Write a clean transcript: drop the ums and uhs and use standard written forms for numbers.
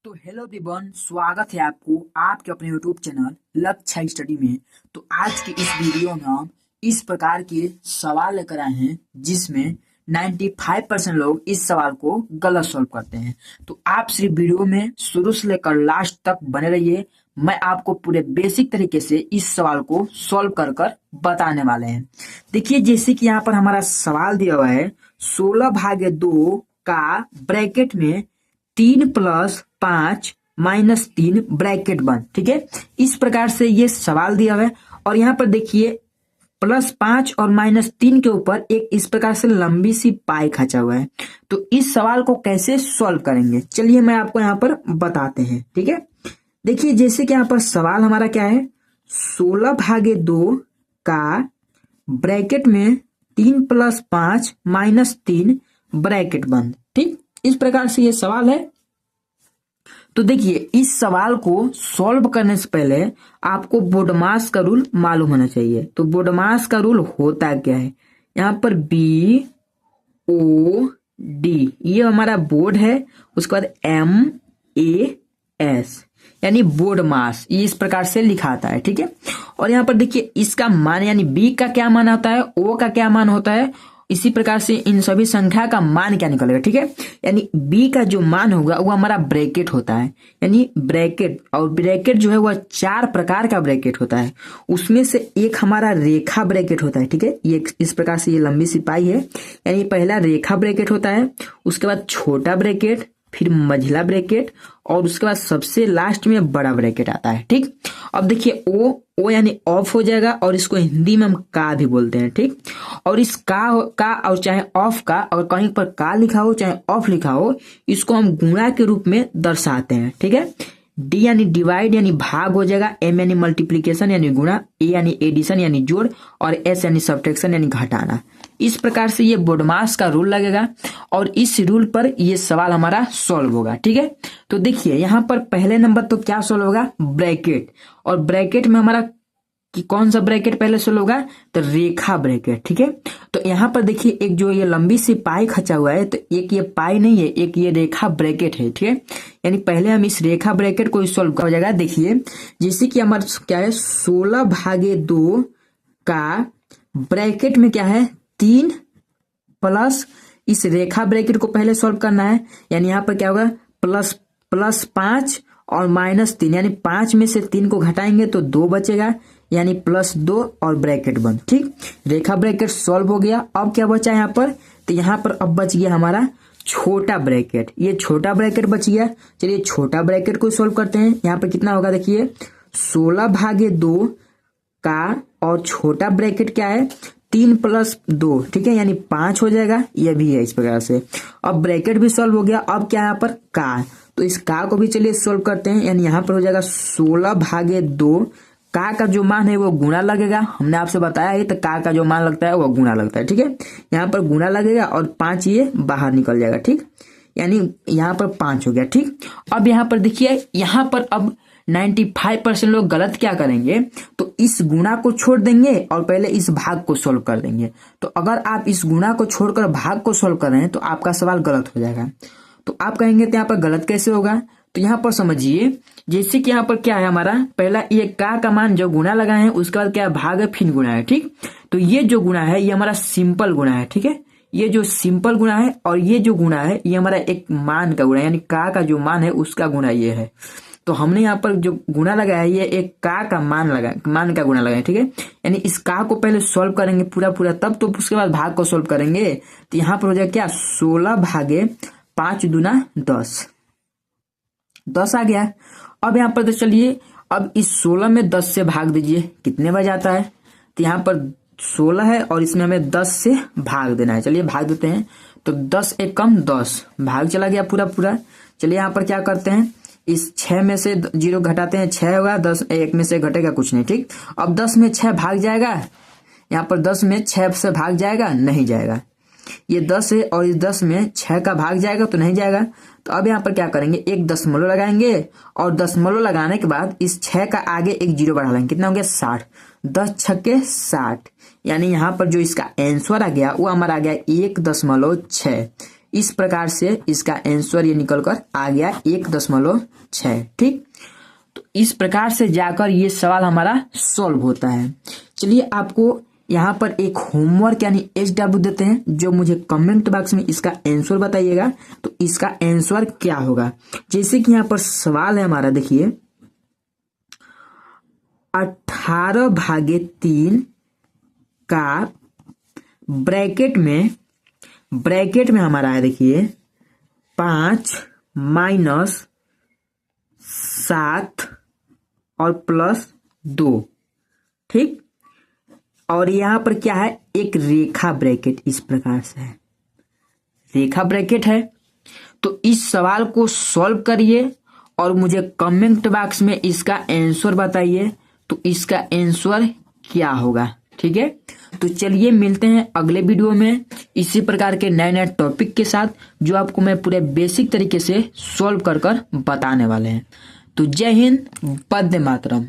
तो hello everyone, स्वागत है आपको आपके अपने यूट्यूब चैनल लक्ष्य स्टडी में। तो आज के इस वीडियो में हम इस प्रकार के सवाल लेकर आए हैं जिसमें 95% लोग इस सवाल को गलत सॉल्व करते हैं। तो आप सिर्फ वीडियो में शुरू से लेकर लास्ट तक बने रहिए। मैं आपको पूरे बेसिक तरीके से इस सवाल को सॉल्व कर कर बताने वाले हैं। देखिए, जैसे कि यहाँ पर हमारा सवाल दिया हुआ है 16/2 का ब्रैकेट में 3+5 - 3 ब्रैकेट बंद। ठीक है, इस प्रकार से ये सवाल दिया हुआ है और यहाँ पर देखिए +5 और -3 के ऊपर एक इस प्रकार से लंबी सी पाई खचा हुआ है। तो इस सवाल को कैसे सॉल्व करेंगे, चलिए मैं आपको यहाँ पर बताते हैं। ठीक है, देखिए जैसे कि यहाँ पर सवाल हमारा क्या है, 16/2 का ब्रैकेट में 3+5 - 3 ब्रैकेट बंद। ठीक, इस प्रकार से ये सवाल है। तो देखिए, इस सवाल को सॉल्व करने से पहले आपको बोडमास का रूल मालूम होना चाहिए। तो बोडमास का रूल होता क्या है, यहाँ पर BOD ये हमारा बोर्ड है, उसके बाद MAS यानी बोर्ड मास, ये इस प्रकार से लिखा आता है। ठीक है, और यहाँ पर देखिए इसका मान यानी B का क्या मान आता है, O का क्या मान होता है, इसी प्रकार से इन सभी संख्या का मान क्या निकलेगा। ठीक है, यानी B का जो मान होगा वो हमारा ब्रैकेट होता है, यानी ब्रैकेट, और ब्रैकेट जो है वह 4 प्रकार का ब्रैकेट होता है। उसमें से एक हमारा रेखा ब्रैकेट होता है। ठीक है, ये इस प्रकार से ये लंबी सी पाई है, यानी पहला रेखा ब्रैकेट होता है, उसके बाद छोटा ब्रैकेट, फिर मझिला ब्रैकेट, और उसके बाद सबसे लास्ट में बड़ा ब्रैकेट आता है। ठीक, अब देखिए ओ यानी ऑफ हो जाएगा और इसको हिंदी में हम का भी बोलते हैं। ठीक, और इस का और चाहे ऑफ का, और कहीं पर का लिखा हो चाहे ऑफ लिखा हो, इसको हम गुणा के रूप में दर्शाते हैं। ठीक है, डी यानी डिवाइड यानी भाग हो जाएगा, एम यानी मल्टीप्लीकेशन यानी गुणा, ए यानी एडिशन यानी जोड़, और एस यानी सब्ट्रैक्शन यानी घटाना। इस प्रकार से ये बोडमास का रूल लगेगा और इस रूल पर ये सवाल हमारा सॉल्व होगा। ठीक है, तो देखिए यहाँ पर पहले नंबर तो क्या सॉल्व होगा, ब्रैकेट, और ब्रैकेट में हमारा कि कौन सा ब्रैकेट पहले सॉल्व होगा, तो रेखा ब्रैकेट। ठीक है, तो यहाँ पर देखिए एक जो ये लंबी सी पाई खचा हुआ है, तो एक ये पाई नहीं है, एक ये रेखा ब्रैकेट है। ठीक है, यानी पहले हम इस रेखा ब्रैकेट को सॉल्व कर जाएगा। देखिए जैसे कि हमारा क्या है, 16/2 का ब्रैकेट में क्या है, 3 प्लस इस रेखा ब्रैकेट को पहले सॉल्व करना है, यानी यहाँ पर क्या होगा, +5 और -3, यानी 5 में से 3 को घटाएंगे तो 2 बचेगा, यानी +2 और ब्रैकेट बंद। ठीक, रेखा ब्रैकेट सॉल्व हो गया। अब क्या बचा यहाँ पर, तो यहाँ पर अब बच गया हमारा छोटा ब्रैकेट, ये छोटा ब्रैकेट बच गया। चलिए छोटा ब्रैकेट को सॉल्व करते हैं। यहाँ पर कितना होगा, देखिए 16/2 का, और छोटा ब्रैकेट क्या है, 3 + 2। ठीक है, यानी 5 हो जाएगा, ये भी है इस प्रकार से। अब ब्रैकेट भी सॉल्व हो गया। अब क्या यहाँ पर का, तो इस का को भी चलिए सॉल्व करते हैं। यानी यहाँ पर हो जाएगा 16/2 का जो मान है वो गुणा लगेगा, हमने आपसे बताया है, तो का जो मान लगता है वो गुणा लगता है। ठीक है, यहाँ पर गुणा लगेगा और 5 ये बाहर निकल जाएगा। ठीक, यानी यहाँ पर 5 हो गया। ठीक, अब यहाँ पर देखिए, यहाँ पर अब 95% लोग गलत क्या करेंगे, तो इस गुणा को छोड़ देंगे और पहले इस भाग को सोल्व कर देंगे। तो अगर आप इस गुणा को छोड़कर भाग को सोल्व कर रहे हैं तो आपका सवाल गलत हो जाएगा। तो आप कहेंगे तो यहाँ पर गलत कैसे होगा, तो यहाँ पर समझिए, जैसे कि यहाँ पर क्या है, हमारा पहला ये का मान जो गुणा लगाए हैं, उसके बाद क्या भाग है, फिर गुणा है। ठीक, तो ये जो गुणा है ये हमारा सिंपल गुणा है। ठीक है, ये जो सिंपल गुणा है, और ये जो गुणा है ये हमारा एक मान का गुणा है, यानी का जो मान है उसका गुणा ये है। तो हमने यहाँ पर जो गुणा लगाया है ये एक का मान का गुणा लगाया। ठीक है, यानी इस का को पहले सॉल्व करेंगे पूरा, तब तो उसके बाद भाग को सॉल्व करेंगे। तो यहाँ पर हो जाएगा क्या, 16/5 दूना 10 आ गया। अब यहाँ पर तो चलिए, अब इस 16 में 10 से भाग दीजिए, कितने बज आता है, तो यहाँ पर 16 है और इसमें हमें 10 से भाग देना है। चलिए भाग देते हैं, तो 10 एक कम 10, भाग चला गया पूरा। चलिए यहाँ पर क्या करते हैं, इस 6 में से 0 घटाते हैं, 6 होगा, 10 1 में से घटेगा कुछ नहीं। ठीक, अब 10 में 6 भाग जाएगा, यहाँ पर 10 में 6 से भाग जाएगा, नहीं जाएगा। ये 10 है और इस 10 में 6 का भाग जाएगा तो नहीं जाएगा। तो अब यहाँ पर क्या करेंगे, एक दशमलव लगाएंगे, और दशमलव लगाने के बाद इस 6 का आगे एक 0 बढ़ा लेंगे, कितना हो गया, 60। 10 छक्के 60, यानी यहाँ पर जो इसका आंसर आ गया वो हमारा आ गया 1.6। इस प्रकार से इसका आंसर ये निकल कर आ गया 1.6। ठीक, तो इस प्रकार से जाकर ये सवाल हमारा सॉल्व होता है। चलिए आपको यहाँ पर एक होमवर्क यानी HW देते हैं, जो मुझे कमेंट बॉक्स में इसका आंसर बताइएगा। तो इसका आंसर क्या होगा, जैसे कि यहाँ पर सवाल है हमारा, देखिए 18/3 का ब्रैकेट में हमारा है, देखिए 5 - 7 और +2। ठीक, और यहाँ पर क्या है, एक रेखा ब्रैकेट इस प्रकार से है, रेखा ब्रैकेट है। तो इस सवाल को सॉल्व करिए और मुझे कमेंट बॉक्स में इसका आंसर बताइए, तो इसका आंसर क्या होगा। ठीक है, तो चलिए मिलते हैं अगले वीडियो में इसी प्रकार के नए नए टॉपिक के साथ, जो आपको मैं पूरे बेसिक तरीके से सॉल्व कर बताने वाले हैं। तो जय हिंद, वंदे मातरम।